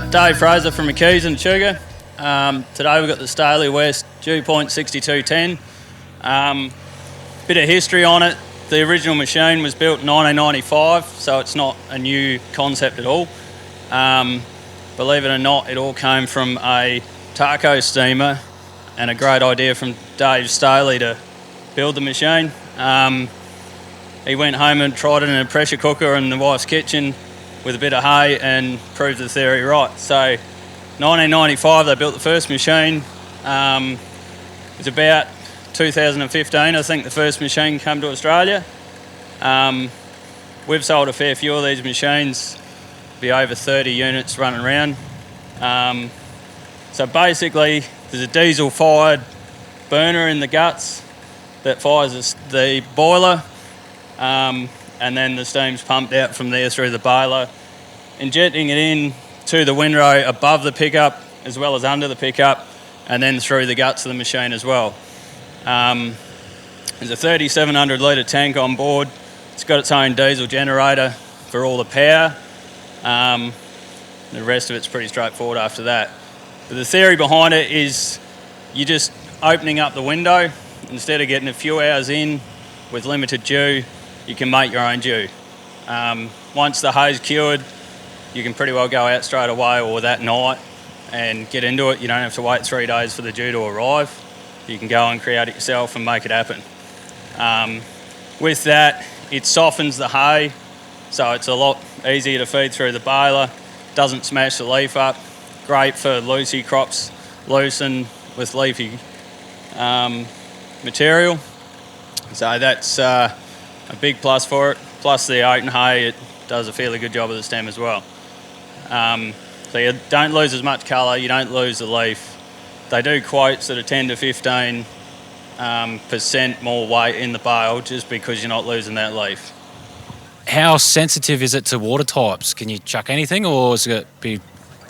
Dave Frazer from McKees in Echuca. Today we've got the Staheli West Dewpoint 6210. Bit of history on it. The original machine was built in 1995, so it's not a new concept at all. Believe it or not, it all came from a taco steamer and a great idea from Dave Staheli to build the machine. He went home and tried it in a pressure cooker in the wife's kitchen with a bit of hay and proved the theory right. So 1995 they built the first machine. It was about 2015 I think the first machine came to Australia. We've sold a fair few of these machines, be over 30 units running around. So basically there's a diesel fired burner in the guts that fires the boiler, and then the steam's pumped out from there through the baler, injecting it in to the windrow above the pickup as well as under the pickup, and then through the guts of the machine as well. There's a 3,700 litre tank on board. It's got its own diesel generator for all the power. The rest of it's pretty straightforward after that. But the theory behind it is you're just opening up the window. Instead of getting a few hours in with limited dew, you can make your own dew. Once the hay's cured, you can pretty well go out straight away or that night and get into it. You don't have to wait 3 days for the dew to arrive. You can go and create it yourself and make it happen. With that, it softens the hay, so it's a lot easier to feed through the baler. Doesn't smash the leaf up. Great for loosey crops, loosen with leafy material. So that's a big plus for it. Plus the oat and hay, it does a fairly good job of the stem as well. So you don't lose as much colour, you don't lose the leaf. They do quotes that are 10 to 15% more weight in the bale just because you're not losing that leaf. How sensitive is it to water types? Can you chuck anything or is it be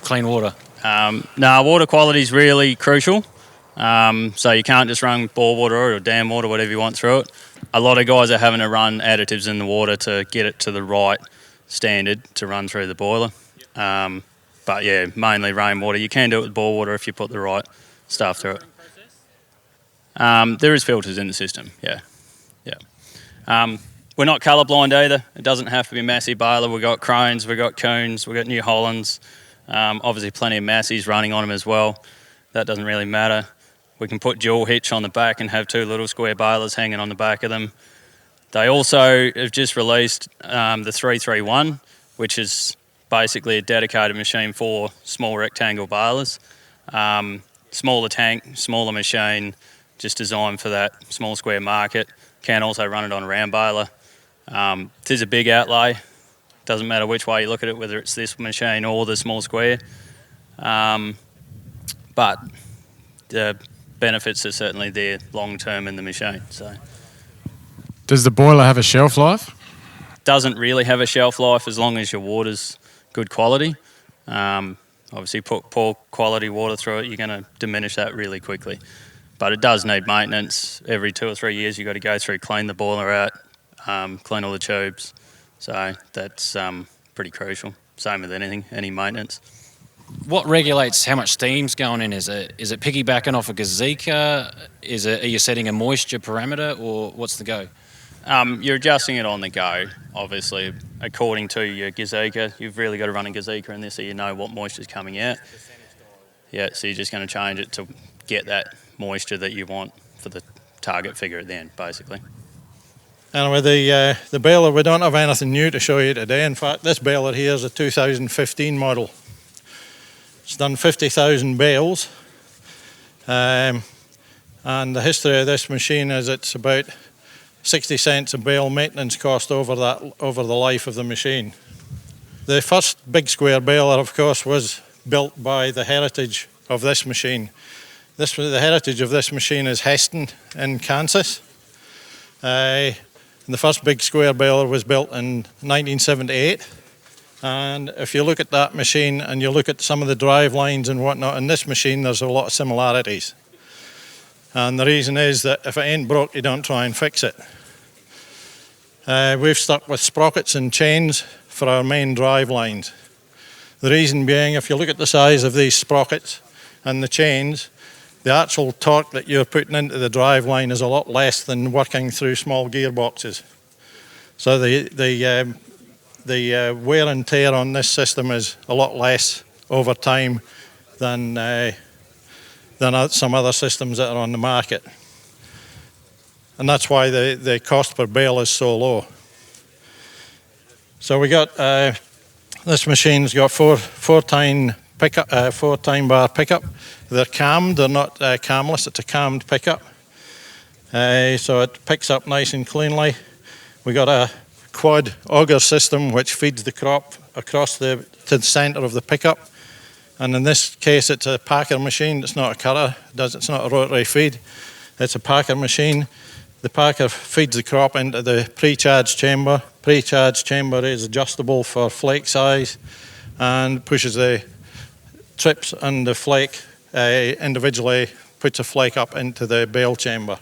clean water? No, water quality is really crucial. So you can't just run bore water or dam water, whatever you want through it. A lot of guys are having to run additives in the water to get it to the right standard to run through the boiler. But yeah, mainly rainwater. You can do it with bore water if you put the right stuff through it. There is filters in the system, yeah. We're not colourblind either. It doesn't have to be Massey baler. We've got Crones, we've got Coons, we've got New Hollands. Obviously plenty of Masseys running on them as well. That doesn't really matter. We can put dual hitch on the back and have 2 little square balers hanging on the back of them. They also have just released the 331, which is basically a dedicated machine for small rectangle balers. Smaller tank, smaller machine, just designed for that small square market. Can also run it on a round baler. It is a big outlay. Doesn't matter which way you look at it, whether it's this machine or the small square. But the benefits are certainly there long term in the machine. So, does the boiler have a shelf life? Doesn't really have a shelf life as long as your water's good quality. Obviously, put poor quality water through it, you're going to diminish that really quickly. But it does need maintenance. Every 2 or 3 years, you've got to go through, clean the boiler out, clean all the tubes. So that's pretty crucial. Same with anything, any maintenance. What regulates how much steam's going in? Is it piggybacking off a gazeka? Are you setting a moisture parameter, or what's the go? You're adjusting it on the go, obviously, according to your gazeka. You've really got to run a gazeka in this so you know what moisture's coming out. Yeah, so you're just going to change it to get that moisture that you want for the target figure at the end, basically. Anyway, the baler, we don't have anything new to show you today. In fact, this baler here is a 2015 model. It's done 50,000 bales. And the history of this machine is it's about 60 cents a bale maintenance cost over the life of the machine. The first big square baler, of course, was built by the heritage of this machine. The heritage of this machine is Heston in Kansas. And the first big square baler was built in 1978. And if you look at that machine and you look at some of the drive lines and whatnot, in this machine there's a lot of similarities. And the reason is that if it ain't broke, you don't try and fix it. We've stuck with sprockets and chains for our main drive lines. The reason being, if you look at the size of these sprockets and the chains, the actual torque that you're putting into the driveline is a lot less than working through small gearboxes. So the wear and tear on this system is a lot less over time than some other systems that are on the market. And that's why the cost per bale is so low. So we got, this machine's got four time bar pickup. They're cammed, they're not camless, it's a cammed pickup. So it picks up nice and cleanly. We got a quad auger system which feeds the crop across to the centre of the pickup. And in this case it's a packer machine, it's not a cutter, it's not a rotary feed, it's a packer machine. The packer feeds the crop into the pre-charge chamber. Pre-charge chamber is adjustable for flake size and pushes the trips and the flake individually, puts a flake up into the bale chamber.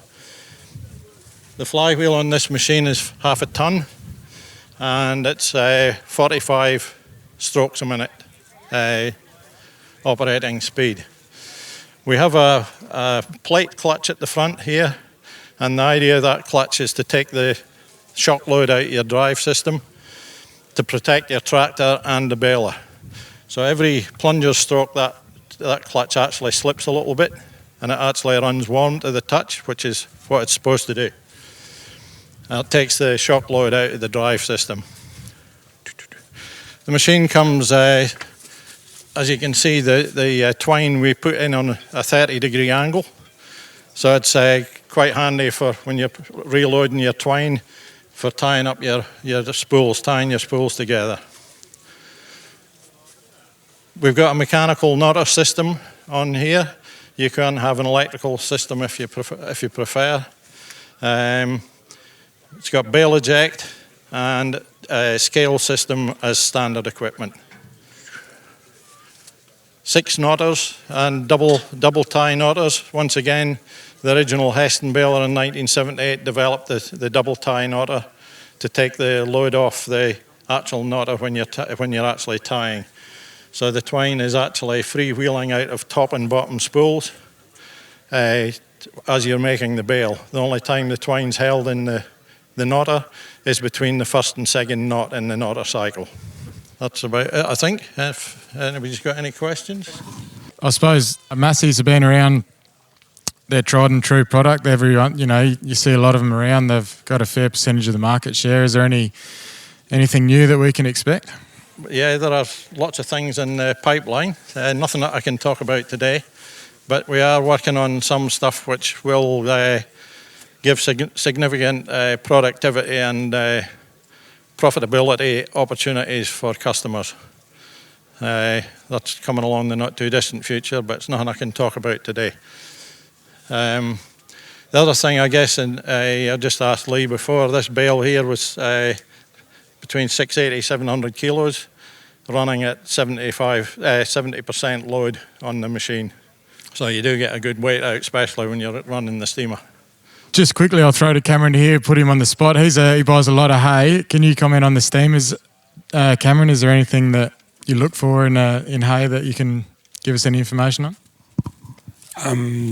The flywheel on this machine is 1/2 ton and it's 45 strokes a minute operating speed. We have a plate clutch at the front here, and the idea of that clutch is to take the shock load out of your drive system to protect your tractor and the baler. So every plunger stroke that clutch actually slips a little bit and it actually runs warm to the touch, which is what it's supposed to do. And it takes the shock load out of the drive system. The machine comes, as you can see, the twine we put in on a 30-degree angle. So it's quite handy for when you're reloading your twine for tying up your spools, tying your spools together. We've got a mechanical knotter system on here. You can have an electrical system if you prefer. It's got bale eject and a scale system as standard equipment. 6 knotters and double tie knotters. Once again, the original Heston baler in 1978 developed the double tie knotter to take the load off the actual knotter when you're actually tying. So the twine is actually freewheeling out of top and bottom spools as you're making the bale. The only time the twine's held in the knotter is between the first and second knot in the knotter cycle. That's about it, I think. If anybody's got any questions? I suppose Massey's have been around. They're tried and true product. Everyone, you see a lot of them around. They've got a fair percentage of the market share. Is there anything new that we can expect? Yeah, there are lots of things in the pipeline. Nothing that I can talk about today, but we are working on some stuff which will give significant productivity and profitability opportunities for customers. That's coming along the not too distant future, but it's nothing I can talk about today. The other thing, I guess, and I just asked Lee before, this bale here was between 680 700 kilos, running at 70% load on the machine. So you do get a good weight out, especially when you're running the steamer. Just quickly, I'll throw to Cameron here, put him on the spot. He buys a lot of hay. Can you comment on the steamers, Cameron? Is there anything that you look for in hay that you can give us any information on?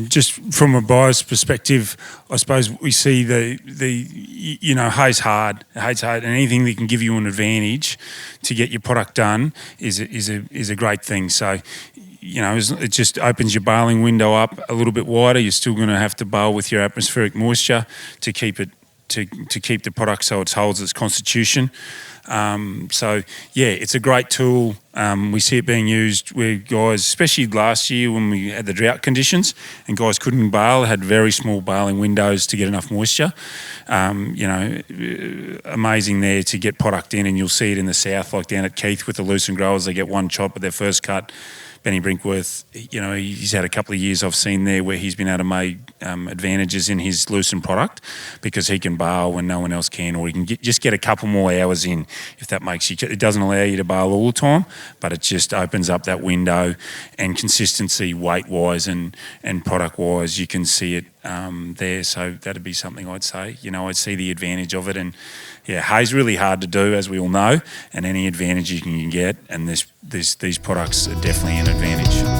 Just from a buyer's perspective, I suppose we see hay's hard, and anything that can give you an advantage to get your product done is a great thing. So, it just opens your baling window up a little bit wider. You're still going to have to bale with your atmospheric moisture to keep it to keep the product so it holds its constitution. It's a great tool. We see it being used where guys, especially last year when we had the drought conditions and guys couldn't bale, had very small baling windows to get enough moisture. Amazing there to get product in, and you'll see it in the south, like down at Keith with the lucent growers. They get one chop at their first cut. Benny Brinkworth, he's had a couple of years I've seen there where he's been able to make advantages in his lucent product because he can bale when no one else can, or he can just get a couple more hours in, if that makes you. It doesn't allow you to bale all the time, but it just opens up that window, and consistency weight-wise and product-wise, you can see it there. So that'd be something I'd say. I'd see the advantage of it, and hay's really hard to do, as we all know, and any advantage you can get, and this these products are definitely an advantage.